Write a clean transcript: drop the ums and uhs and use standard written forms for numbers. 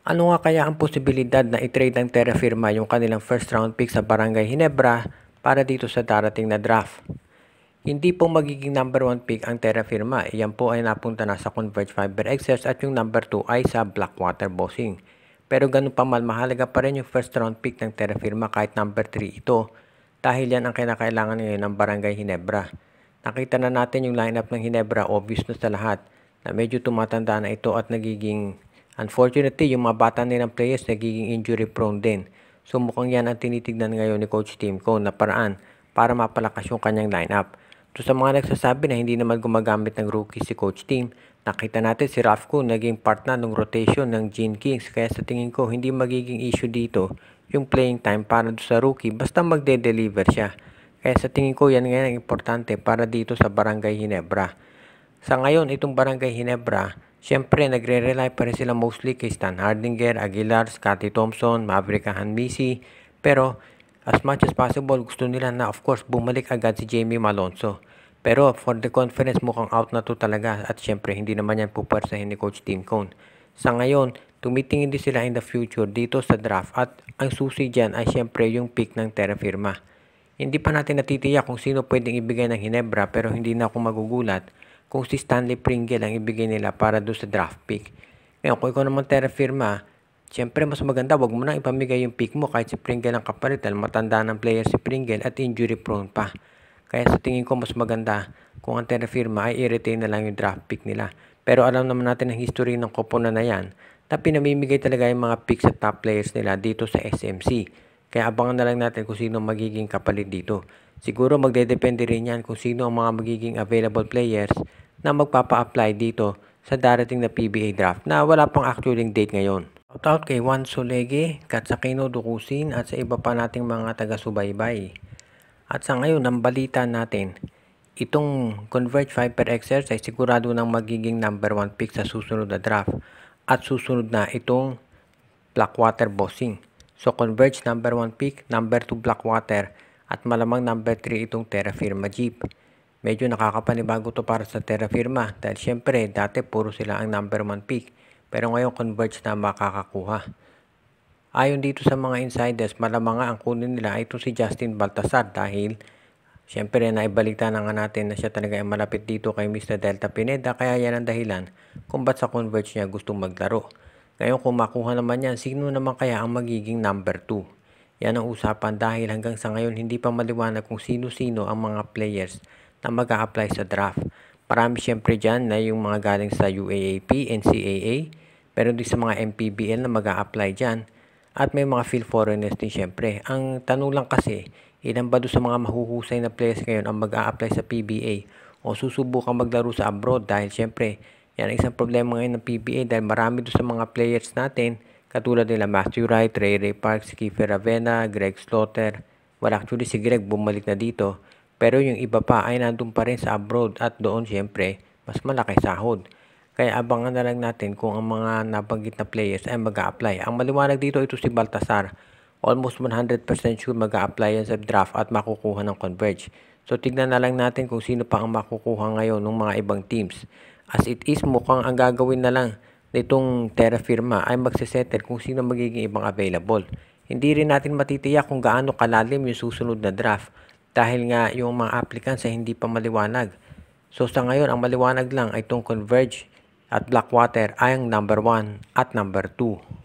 Ano nga kaya ang posibilidad na i-trade ng Terra Firma yung kanilang first round pick sa Barangay Ginebra para dito sa darating na draft? Hindi po magiging number 1 pick ang Terra Firma. Iyan po ay napunta na sa Converge Fiber Excess at yung number 2 ay sa Blackwater Bossing. Pero ganun pa man, mahalaga pa rin yung first round pick ng Terra Firma kahit number 3 ito dahil yan ang kinakailangan ngayon ng Barangay Ginebra. Nakita na natin yung lineup ng Ginebra, obvious na sa lahat na medyo tumatanda na ito at nagiging unfortunately yung mga bata nilang players nagiging injury prone din. So mukhang yan ang tinitignan ngayon ni Coach Tim Cone na paraan para mapalakas yung kanyang lineup. So sa mga nagsasabi na hindi naman gumagamit ng rookie si Coach Tim, nakita natin si Rafco naging part na ng rotation ng Gene Kings. Kaya sa tingin ko hindi magiging issue dito yung playing time para sa rookie basta magde-deliver siya. Kaya sa tingin ko yan ngayon ang importante para dito sa Barangay Ginebra. Sa ngayon itong Barangay Ginebra, siyempre nagre-rely pa rin sila mostly kay Stan Hardinger, Aguilar, Scottie Thompson, Maverick Hanmisi. Pero as much as possible gusto nila na of course bumalik agad si Jamie Malonzo. Pero for the conference mukhang out na to talaga at syempre hindi naman yan pupersahin ni Coach Tim Cone. Sa ngayon, tumitingin din sila in the future dito sa draft at ang susi dyan ay syempre yung pick ng Terra Firma. Hindi pa natin natitiyak kung sino pwedeng ibigay ng Ginebra pero hindi na ako magugulat kung si Stanley Pringle ang ibigay nila para doon sa draft pick. Ngayon kung ikaw naman Terra Firma, syempre mas maganda wag mo na ipamigay yung pick mo kahit si Pringle ang kapalit dahil matanda ng player si Pringle at injury prone pa. Kaya sa tingin ko mas maganda kung ang Terra Firma ay i-retain na lang yung draft pick nila. Pero alam naman natin ang history ng koponan na yan na pinamimigay talaga yung mga picks sa top players nila dito sa SMC. Kaya abangan na lang natin kung sino magiging kapalit dito. Siguro magdedepende rin yan kung sino ang mga magiging available players na magpapa-apply dito sa darating na PBA draft na wala pang actual date ngayon. Shoutout kay Juan Solege, Katsakino Dukusin at sa iba pa nating mga taga-subaybay. At sa ngayon, ang balita natin, itong Converge Viper XR ay sigurado nang magiging number 1 pick sa susunod na draft at susunod na itong Blackwater Bossing. So Converge number 1 pick, number 2 Blackwater at malamang number 3 itong Terra Firma Jeep. Medyo nakakapanibago to para sa Terra Firma dahil syempre dati puro sila ang number 1 pick pero ngayon Converge na makakakuha. Ayon dito sa mga insiders, malamang ang kunin nila ay ito si Justin Baltasar dahil syempre naibalita na nga natin na siya talaga ay malapit dito kay Mr. Delta Pineda kaya yan ang dahilan kung ba't sa Converge niya gustong maglaro. Ngayon kung makuha naman yan, sino naman kaya ang magiging number 2? Yan ang usapan dahil hanggang sa ngayon hindi pa maliwanag kung sino-sino ang mga players na mag-a-apply sa draft. Marami syempre dyan na yung mga galing sa UAAP, NCAA, pero din sa mga MPBL na mag-a-apply dyan. At may mga field foreigners din syempre. Ang tanong lang kasi, ilan ba doon sa mga mahuhusay na players ngayon ang mag-a-apply sa PBA o susubukang maglaro sa abroad dahil syempre, yan ang isang problema ngayon ng PBA dahil marami doon sa mga players natin katulad nila Matthew Wright, Ray Parks, Kiefer Ravena, Greg Slaughter. Well actually si Greg bumalik na dito pero yung iba pa ay nandun pa rin sa abroad at doon syempre mas malaki sahod. Kaya abangan na lang natin kung ang mga nabanggit na players ay mag-a-apply. Ang maliwanag dito ito si Baltasar. Almost 100% sure mag-a-apply yan sa draft at makukuha ng Converge. So tignan na lang natin kung sino pa ang makukuha ngayon ng mga ibang teams. As it is, mukhang ang gagawin na lang nitong Terra Firma ay magsisettle kung sino magiging ibang available. Hindi rin natin matitiyak kung gaano kalalim yung susunod na draft dahil nga yung mga applicants ay hindi pa maliwanag. So sa ngayon, ang maliwanag lang ay itong Converge at Blackwater ay ang number 1 at number 2.